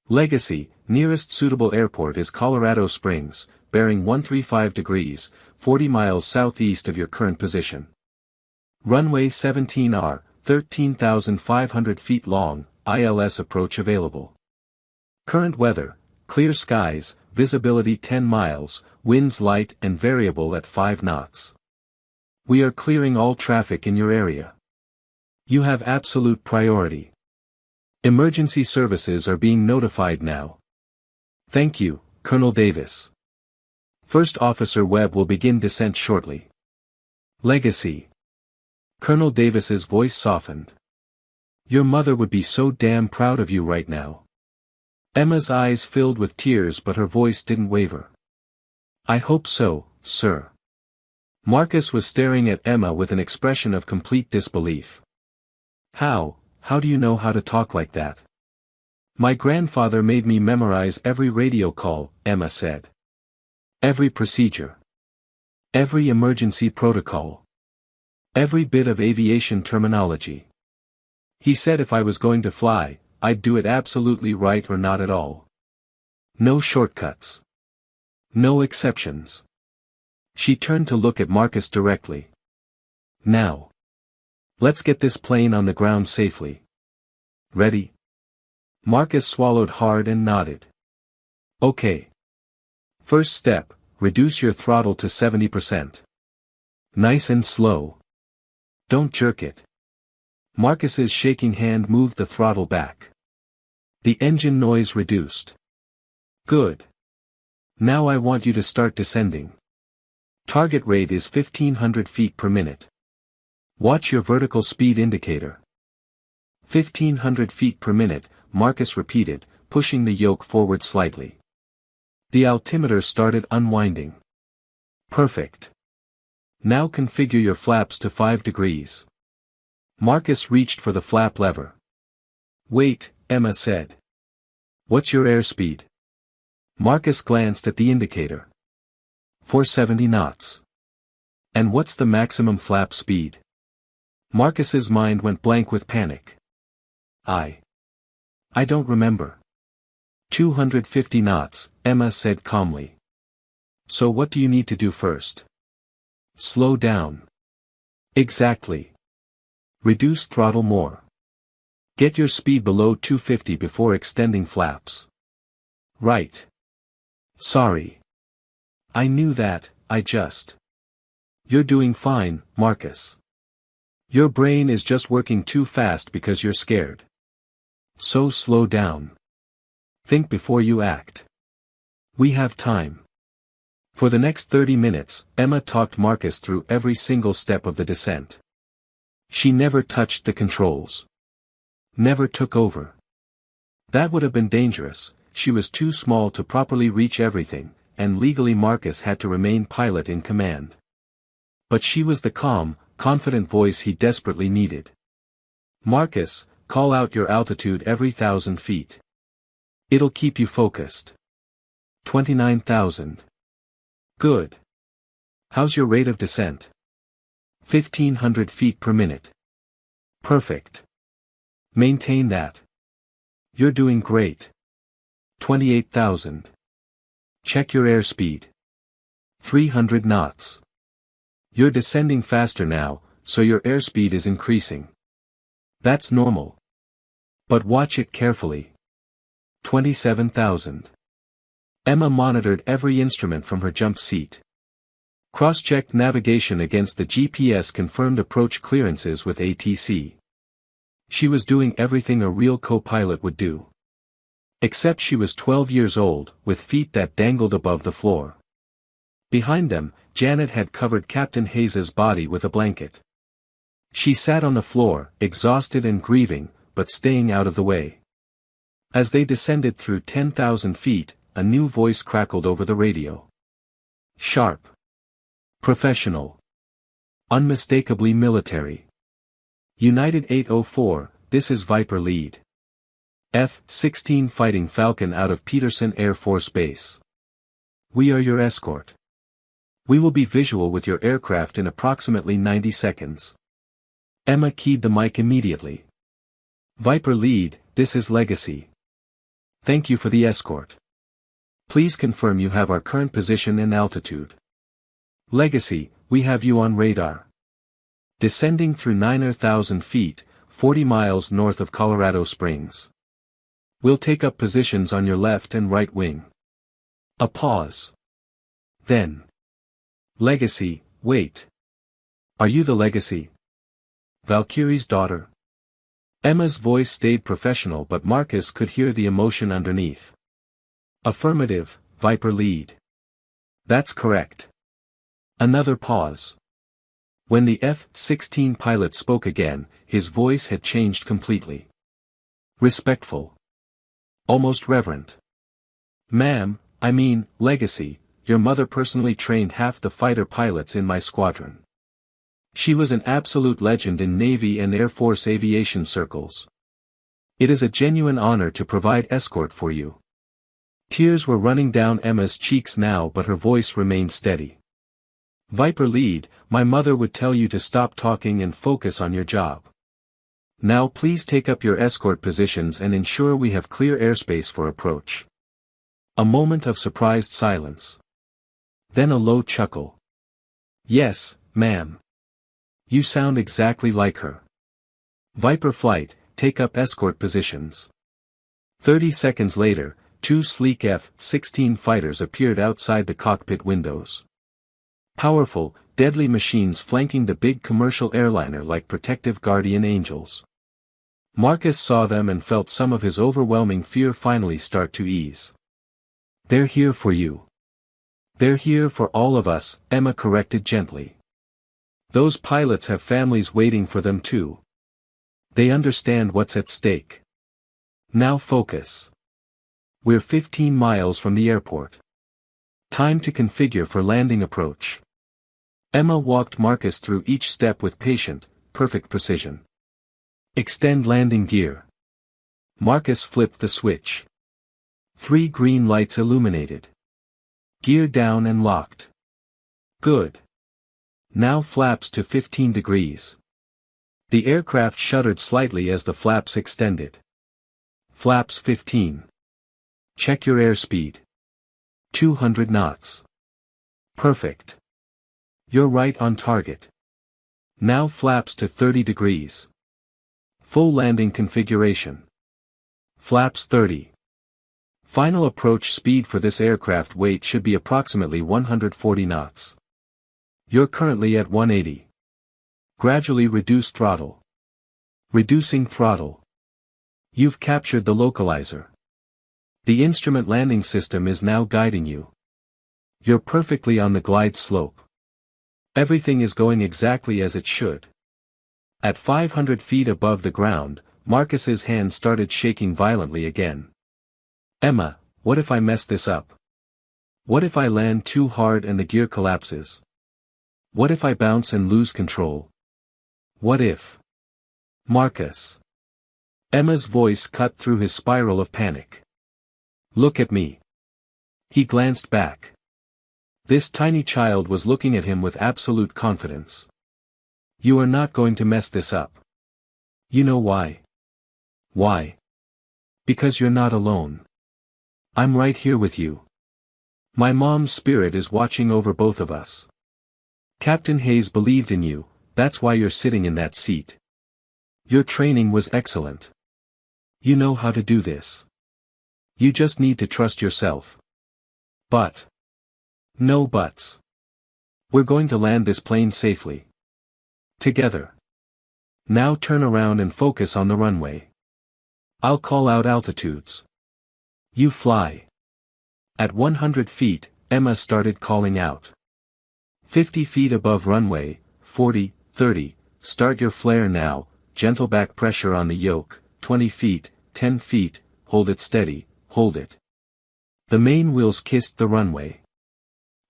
Legacy, nearest suitable airport is Colorado Springs, bearing 135 degrees, 40 miles southeast of your current position. Runway 17R, 13,500 feet long, ILS approach available. Current weather, clear skies, visibility 10 miles, winds light and variable at 5 knots. We are clearing all traffic in your area. You have absolute priority. Emergency services are being notified now. Thank you, Colonel Davis. First Officer Webb will begin descent shortly. Legacy. Colonel Davis's voice softened. Your mother would be so damn proud of you right now. Emma's eyes filled with tears, but her voice didn't waver. I hope so, sir. Marcus was staring at Emma with an expression of complete disbelief. How do you know how to talk like that? My grandfather made me memorize every radio call, Emma said. Every procedure. Every emergency protocol. Every bit of aviation terminology. He said if I was going to fly, I'd do it absolutely right or not at all. No shortcuts. No exceptions. She turned to look at Marcus directly. Now. Let's get this plane on the ground safely. Ready? Marcus swallowed hard and nodded. Okay. First step, reduce your throttle to 70%. Nice and slow. Don't jerk it. Marcus's shaking hand moved the throttle back. The engine noise reduced. Good. Now I want you to start descending. Target rate is 1500 feet per minute. Watch your vertical speed indicator. 1500 feet per minute, Marcus repeated, pushing the yoke forward slightly. The altimeter started unwinding. Perfect. Now configure your flaps to 5 degrees. Marcus reached for the flap lever. Wait, Emma said. What's your airspeed? Marcus glanced at the indicator. 470 knots. And what's the maximum flap speed? Marcus's mind went blank with panic. I don't remember. 250 knots, Emma said calmly. So what do you need to do first? Slow down. Exactly. Reduce throttle more. Get your speed below 250 before extending flaps. Right. Sorry. I knew that, You're doing fine, Marcus. Your brain is just working too fast because you're scared. So slow down. Think before you act. We have time. For the next 30 minutes, Emma talked Marcus through every single step of the descent. She never touched the controls. Never took over. That would have been dangerous. She was too small to properly reach everything, and legally Marcus had to remain pilot in command. But she was the calm, confident voice he desperately needed. Marcus, call out your altitude every 1,000 feet. It'll keep you focused. 29,000. Good. How's your rate of descent? 1,500 feet per minute. Perfect. Maintain that. You're doing great. 28,000. Check your airspeed. 300 knots. You're descending faster now, so your airspeed is increasing. That's normal. But watch it carefully. 27,000. Emma monitored every instrument from her jump seat. Cross-checked navigation against the GPS, confirmed approach clearances with ATC. She was doing everything a real co-pilot would do. Except she was 12 years old, with feet that dangled above the floor. Behind them, Janet had covered Captain Hayes's body with a blanket. She sat on the floor, exhausted and grieving, but staying out of the way. As they descended through 10,000 feet, a new voice crackled over the radio. Sharp. Professional. Unmistakably military. United 804, this is Viper Lead. F-16 Fighting Falcon out of Peterson Air Force Base. We are your escort. We will be visual with your aircraft in approximately 90 seconds. Emma keyed the mic immediately. Viper Lead, this is Legacy. Thank you for the escort. Please confirm you have our current position and altitude. Legacy, we have you on radar. Descending through 9,000 feet, 40 miles north of Colorado Springs. We'll take up positions on your left and right wing. A pause. Then. Legacy, wait. Are you the Legacy? Valkyrie's daughter? Emma's voice stayed professional, but Marcus could hear the emotion underneath. Affirmative, Viper Lead. That's correct. Another pause. When the F-16 pilot spoke again, his voice had changed completely. Respectful. Almost reverent. Ma'am, I mean, Legacy, your mother personally trained half the fighter pilots in my squadron. She was an absolute legend in Navy and Air Force aviation circles. It is a genuine honor to provide escort for you. Tears were running down Emma's cheeks now, but her voice remained steady. Viper Lead, my mother would tell you to stop talking and focus on your job. Now please take up your escort positions and ensure we have clear airspace for approach. A moment of surprised silence. Then a low chuckle. Yes, ma'am. You sound exactly like her. Viper Flight, take up escort positions. 30 seconds later, two sleek F-16 fighters appeared outside the cockpit windows. Powerful, deadly machines flanking the big commercial airliner like protective guardian angels. Marcus saw them and felt some of his overwhelming fear finally start to ease. They're here for you. They're here for all of us, Emma corrected gently. Those pilots have families waiting for them too. They understand what's at stake. Now focus. We're 15 miles from the airport. Time to configure for landing approach. Emma walked Marcus through each step with patient, perfect precision. Extend landing gear. Marcus flipped the switch. 3 green lights illuminated. Gear down and locked. Good. Now flaps to 15 degrees. The aircraft shuddered slightly as the flaps extended. Flaps 15. Check your airspeed. 200 knots. Perfect. You're right on target. Now flaps to 30 degrees. Full landing configuration. Flaps 30. Final approach speed for this aircraft weight should be approximately 140 knots. You're currently at 180. Gradually reduce throttle. Reducing throttle. You've captured the localizer. The instrument landing system is now guiding you. You're perfectly on the glide slope. Everything is going exactly as it should. At 500 feet above the ground, Marcus's hand started shaking violently again. Emma, what if I mess this up? What if I land too hard and the gear collapses? What if I bounce and lose control? What if? Marcus. Emma's voice cut through his spiral of panic. Look at me. He glanced back. This tiny child was looking at him with absolute confidence. You are not going to mess this up. You know why? Why? Because you're not alone. I'm right here with you. My mom's spirit is watching over both of us. Captain Hayes believed in you, that's why you're sitting in that seat. Your training was excellent. You know how to do this. You just need to trust yourself. But. No buts. We're going to land this plane safely. Together. Now turn around and focus on the runway. I'll call out altitudes. You fly. At 100 feet, Emma started calling out. 50 feet above runway, 40, 30, start your flare now, gentle back pressure on the yoke, 20 feet, 10 feet, hold it steady, hold it. The main wheels kissed the runway.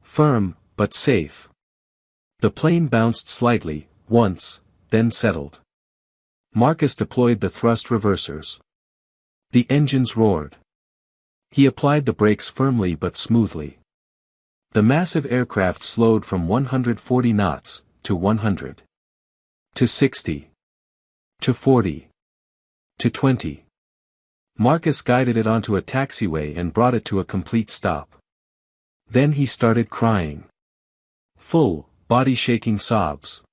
Firm, but safe. The plane bounced slightly, once, then settled. Marcus deployed the thrust reversers. The engines roared. He applied the brakes firmly but smoothly. The massive aircraft slowed from 140 knots, to 100. To 60. To 40. To 20. Marcus guided it onto a taxiway and brought it to a complete stop. Then he started crying. Full, body-shaking sobs.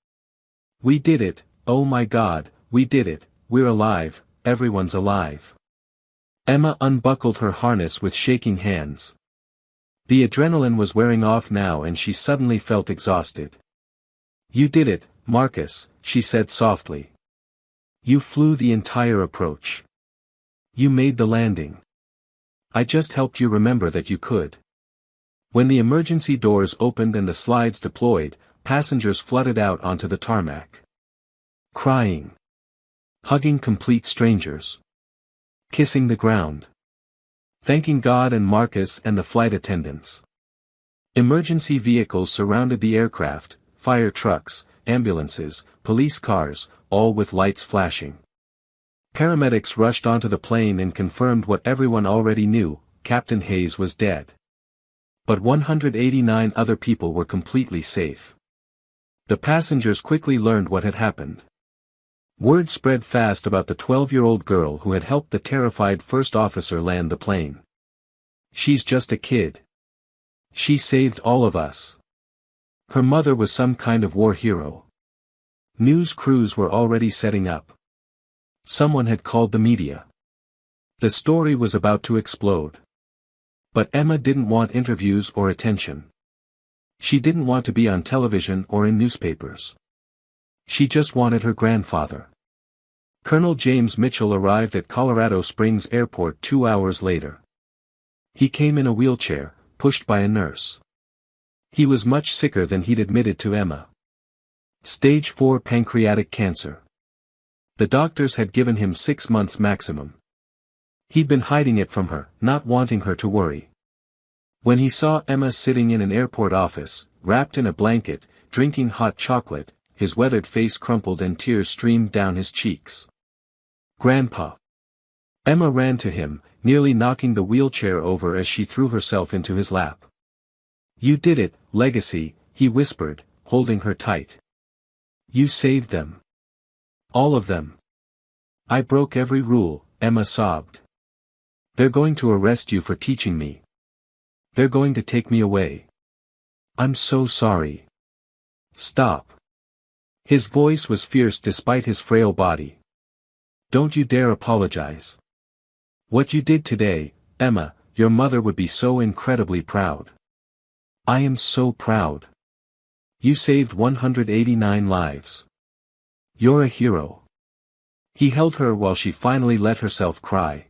We did it, oh my God, we did it, we're alive, everyone's alive. Emma unbuckled her harness with shaking hands. The adrenaline was wearing off now and she suddenly felt exhausted. You did it, Marcus, she said softly. You flew the entire approach. You made the landing. I just helped you remember that you could. When the emergency doors opened and the slides deployed, passengers flooded out onto the tarmac. Crying. Hugging complete strangers. Kissing the ground. Thanking God and Marcus and the flight attendants. Emergency vehicles surrounded the aircraft, fire trucks, ambulances, police cars, all with lights flashing. Paramedics rushed onto the plane and confirmed what everyone already knew, Captain Hayes was dead. But 189 other people were completely safe. The passengers quickly learned what had happened. Word spread fast about the 12-year-old girl who had helped the terrified first officer land the plane. She's just a kid. She saved all of us. Her mother was some kind of war hero. News crews were already setting up. Someone had called the media. The story was about to explode. But Emma didn't want interviews or attention. She didn't want to be on television or in newspapers. She just wanted her grandfather. Colonel James Mitchell arrived at Colorado Springs Airport 2 hours later. He came in a wheelchair, pushed by a nurse. He was much sicker than he'd admitted to Emma. Stage 4 pancreatic cancer. The doctors had given him 6 months maximum. He'd been hiding it from her, not wanting her to worry. When he saw Emma sitting in an airport office, wrapped in a blanket, drinking hot chocolate, his weathered face crumpled and tears streamed down his cheeks. Grandpa. Emma ran to him, nearly knocking the wheelchair over as she threw herself into his lap. You did it, Legacy, he whispered, holding her tight. You saved them. All of them. I broke every rule, Emma sobbed. They're going to arrest you for teaching me. They're going to take me away. I'm so sorry. Stop. His voice was fierce despite his frail body. Don't you dare apologize. What you did today, Emma, your mother would be so incredibly proud. I am so proud. You saved 189 lives. You're a hero. He held her while she finally let herself cry.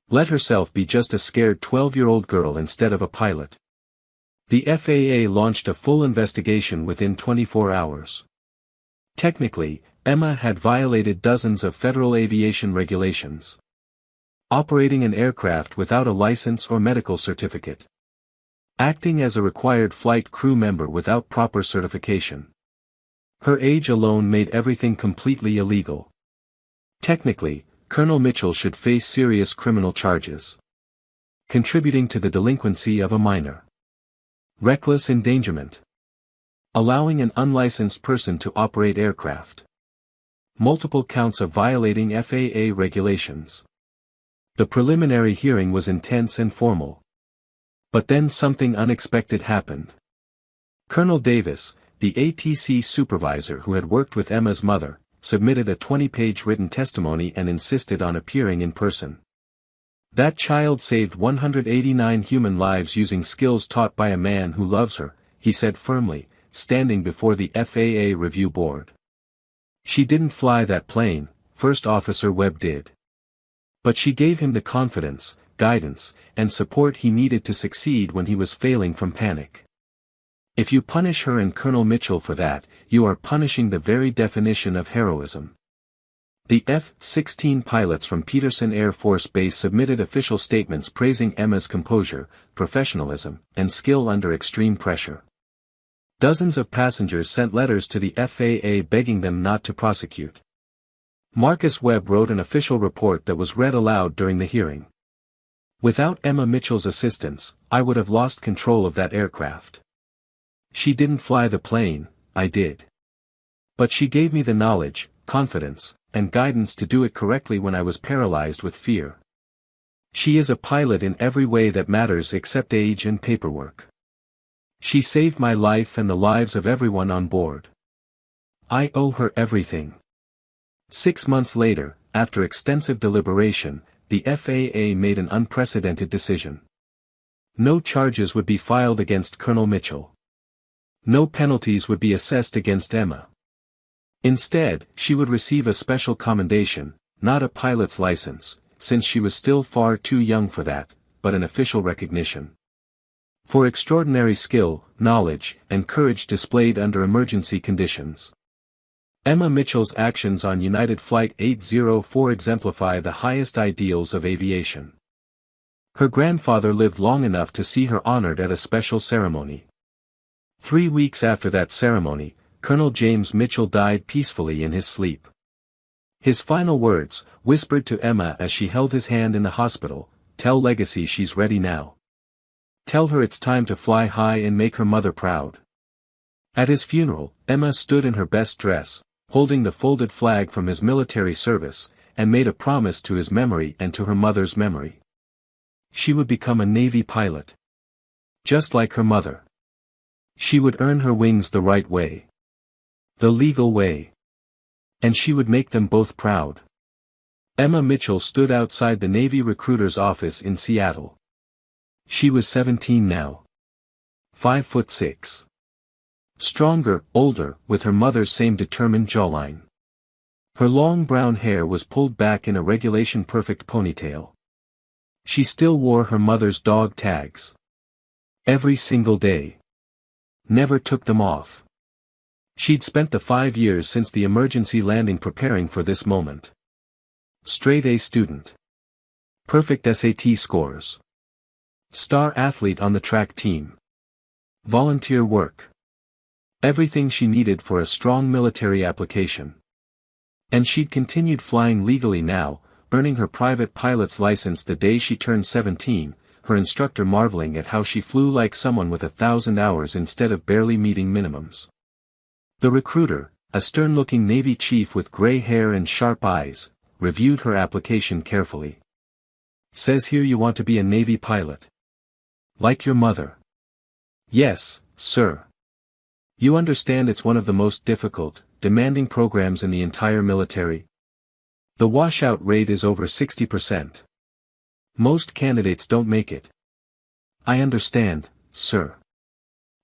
Let herself be just a scared 12-year-old girl instead of a pilot. The FAA launched a full investigation within 24 hours. Technically, Emma had violated dozens of federal aviation regulations. Operating an aircraft without a license or medical certificate. Acting as a required flight crew member without proper certification. Her age alone made everything completely illegal. Technically, Colonel Mitchell should face serious criminal charges. Contributing to the delinquency of a minor. Reckless endangerment. Allowing an unlicensed person to operate aircraft. Multiple counts of violating FAA regulations. The preliminary hearing was intense and formal. But then something unexpected happened. Colonel Davis, the ATC supervisor who had worked with Emma's mother, submitted a 20-page written testimony and insisted on appearing in person. That child saved 189 human lives using skills taught by a man who loves her, he said firmly, standing before the FAA review board. She didn't fly that plane, First Officer Webb did. But she gave him the confidence, guidance, and support he needed to succeed when he was failing from panic. If you punish her and Colonel Mitchell for that, you are punishing the very definition of heroism. The F-16 pilots from Peterson Air Force Base submitted official statements praising Emma's composure, professionalism, and skill under extreme pressure. Dozens of passengers sent letters to the FAA begging them not to prosecute. Marcus Webb wrote an official report that was read aloud during the hearing. Without Emma Mitchell's assistance, I would have lost control of that aircraft. She didn't fly the plane, I did. But she gave me the knowledge, confidence, and guidance to do it correctly when I was paralyzed with fear. She is a pilot in every way that matters except age and paperwork. She saved my life and the lives of everyone on board. I owe her everything. 6 months later, after extensive deliberation, the FAA made an unprecedented decision. No charges would be filed against Colonel Mitchell. No penalties would be assessed against Emma. Instead, she would receive a special commendation, not a pilot's license, since she was still far too young for that, but an official recognition. For extraordinary skill, knowledge, and courage displayed under emergency conditions. Emma Mitchell's actions on United Flight 804 exemplify the highest ideals of aviation. Her grandfather lived long enough to see her honored at a special ceremony. 3 weeks after that ceremony, Colonel James Mitchell died peacefully in his sleep. His final words, whispered to Emma as she held his hand in the hospital, "Tell Legacy she's ready now. Tell her it's time to fly high and make her mother proud." At his funeral, Emma stood in her best dress, holding the folded flag from his military service, and made a promise to his memory and to her mother's memory. She would become a Navy pilot. Just like her mother. She would earn her wings the right way. The legal way. And she would make them both proud. Emma Mitchell stood outside the Navy recruiter's office in Seattle. She was 17 now. 5'6". Stronger, older, with her mother's same determined jawline. Her long brown hair was pulled back in a regulation-perfect ponytail. She still wore her mother's dog tags. Every single day. Never took them off. She'd spent the 5 years since the emergency landing preparing for this moment. Straight A student. Perfect SAT scores. Star athlete on the track team. Volunteer work. Everything she needed for a strong military application. And she'd continued flying legally now, earning her private pilot's license the day she turned 17, her instructor marveling at how she flew like someone with 1,000 hours instead of barely meeting minimums. The recruiter, a stern-looking Navy chief with gray hair and sharp eyes, reviewed her application carefully. "Says here you want to be a Navy pilot. Like your mother." "Yes, sir. You understand it's one of the most difficult, demanding programs in the entire military? The washout rate is over 60%. Most candidates don't make it." "I understand, sir.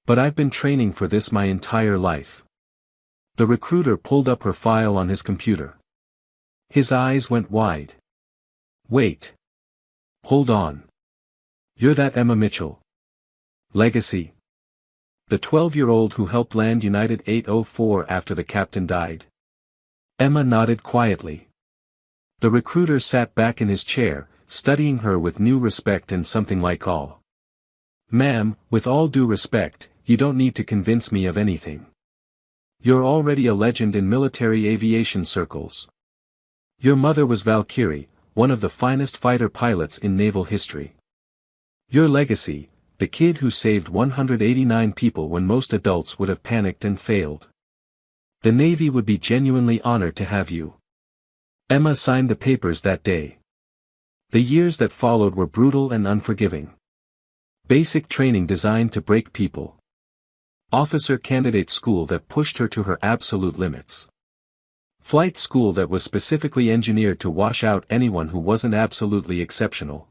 But I've been training for this my entire life." The recruiter pulled up her file on his computer. His eyes went wide. "Wait. Hold on. You're that Emma Mitchell. Legacy. The 12-year-old who helped land United 804 after the captain died?" Emma nodded quietly. The recruiter sat back in his chair, studying her with new respect and something like awe. "Ma'am, with all due respect, you don't need to convince me of anything. You're already a legend in military aviation circles. Your mother was Valkyrie, one of the finest fighter pilots in naval history. Your legacy, the kid who saved 189 people when most adults would have panicked and failed. The Navy would be genuinely honored to have you. Emma signed the papers that day. The years that followed were brutal and unforgiving. Basic training designed to break people. Officer candidate school that pushed her to her absolute limits. Flight school that was specifically engineered to wash out anyone who wasn't absolutely exceptional.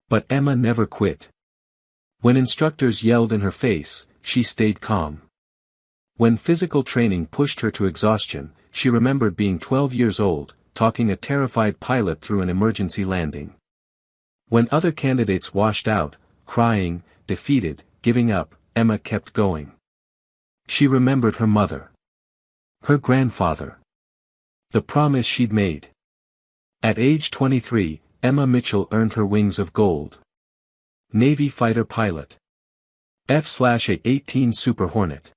But Emma never quit. When instructors yelled in her face, she stayed calm. When physical training pushed her to exhaustion, she remembered being 12 years old, talking a terrified pilot through an emergency landing. When other candidates washed out, crying, defeated, giving up, Emma kept going. She remembered her mother. Her grandfather. The promise she'd made. At age 23, Emma Mitchell earned her wings of gold. Navy fighter pilot. F/A-18 Super Hornet.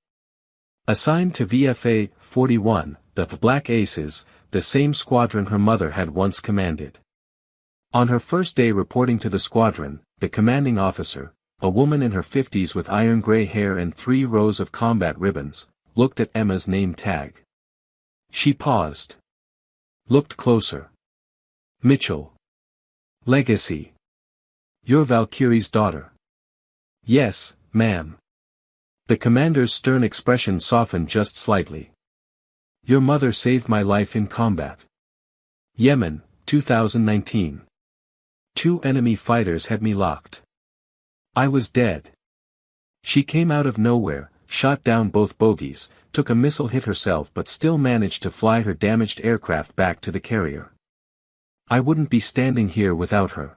Assigned to VFA 41, the Black Aces, the same squadron her mother had once commanded. On her first day reporting to the squadron, the commanding officer, a woman in her 50s with iron gray hair and 3 rows of combat ribbons, looked at Emma's name tag. She paused. Looked closer. Mitchell. Legacy. You're Valkyrie's daughter. Yes, ma'am. The commander's stern expression softened just slightly. Your mother saved my life in combat. Yemen, 2019. 2 enemy fighters had me locked. I was dead. She came out of nowhere, shot down both bogies, took a missile hit herself but still managed to fly her damaged aircraft back to the carrier. I wouldn't be standing here without her.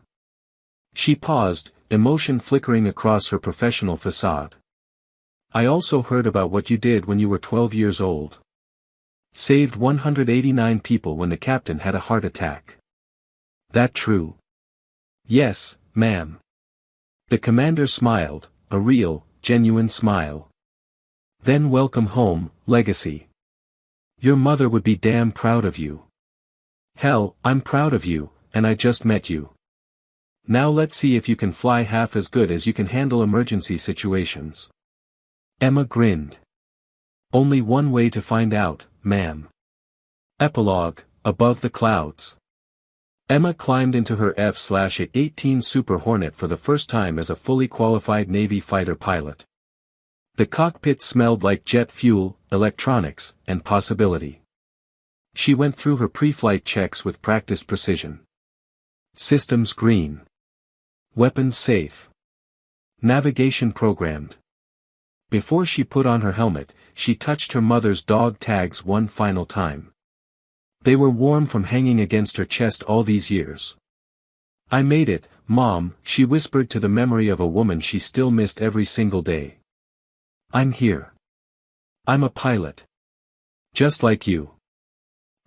She paused, emotion flickering across her professional facade. I also heard about what you did when you were 12 years old. Saved 189 people when the captain had a heart attack. That true? Yes, ma'am. The commander smiled, a real, genuine smile. Then welcome home, Legacy. Your mother would be damn proud of you. Hell, I'm proud of you, and I just met you. Now let's see if you can fly half as good as you can handle emergency situations. Emma grinned. Only one way to find out, ma'am. Epilogue, above the clouds. Emma climbed into her F/A-18 Super Hornet for the first time as a fully qualified Navy fighter pilot. The cockpit smelled like jet fuel, electronics, and possibility. She went through her pre-flight checks with practiced precision. Systems green. Weapons safe. Navigation programmed. Before she put on her helmet, she touched her mother's dog tags one final time. They were warm from hanging against her chest all these years. I made it, Mom, she whispered to the memory of a woman she still missed every single day. I'm here. I'm a pilot. Just like you.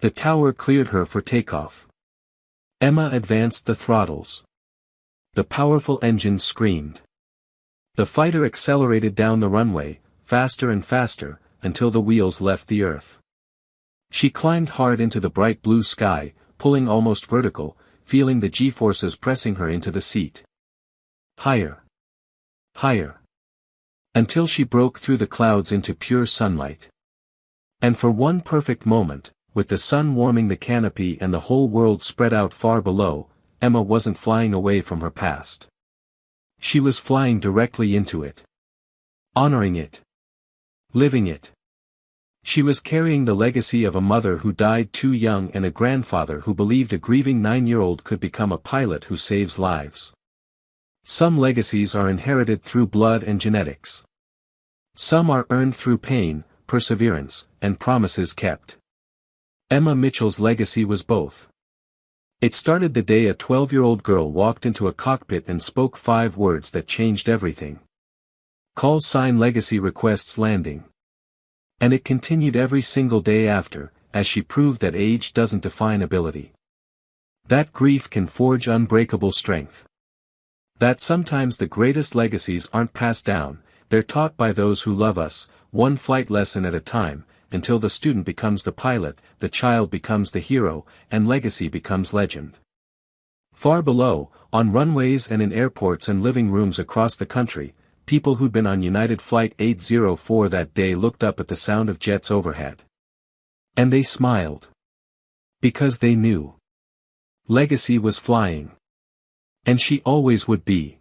The tower cleared her for takeoff. Emma advanced the throttles. The powerful engines screamed. The fighter accelerated down the runway, faster and faster, until the wheels left the earth. She climbed hard into the bright blue sky, pulling almost vertical, feeling the G-forces pressing her into the seat. Higher. Higher. Until she broke through the clouds into pure sunlight. And for one perfect moment, with the sun warming the canopy and the whole world spread out far below, Emma wasn't flying away from her past. She was flying directly into it. Honoring it. Living it. She was carrying the legacy of a mother who died too young and a grandfather who believed a grieving 9-year-old could become a pilot who saves lives. Some legacies are inherited through blood and genetics. Some are earned through pain, perseverance, and promises kept. Emma Mitchell's legacy was both. It started the day a 12-year-old girl walked into a cockpit and spoke 5 words that changed everything. Call sign legacy requests landing. And it continued every single day after, as she proved that age doesn't define ability. That grief can forge unbreakable strength. That sometimes the greatest legacies aren't passed down, they're taught by those who love us, one flight lesson at a time, until the student becomes the pilot, the child becomes the hero, and legacy becomes legend. Far below, On runways and in airports and living rooms across the country, people who'd been on United Flight 804 that day looked up at the sound of jets overhead. And they smiled. Because they knew. Legacy was flying. And she always would be.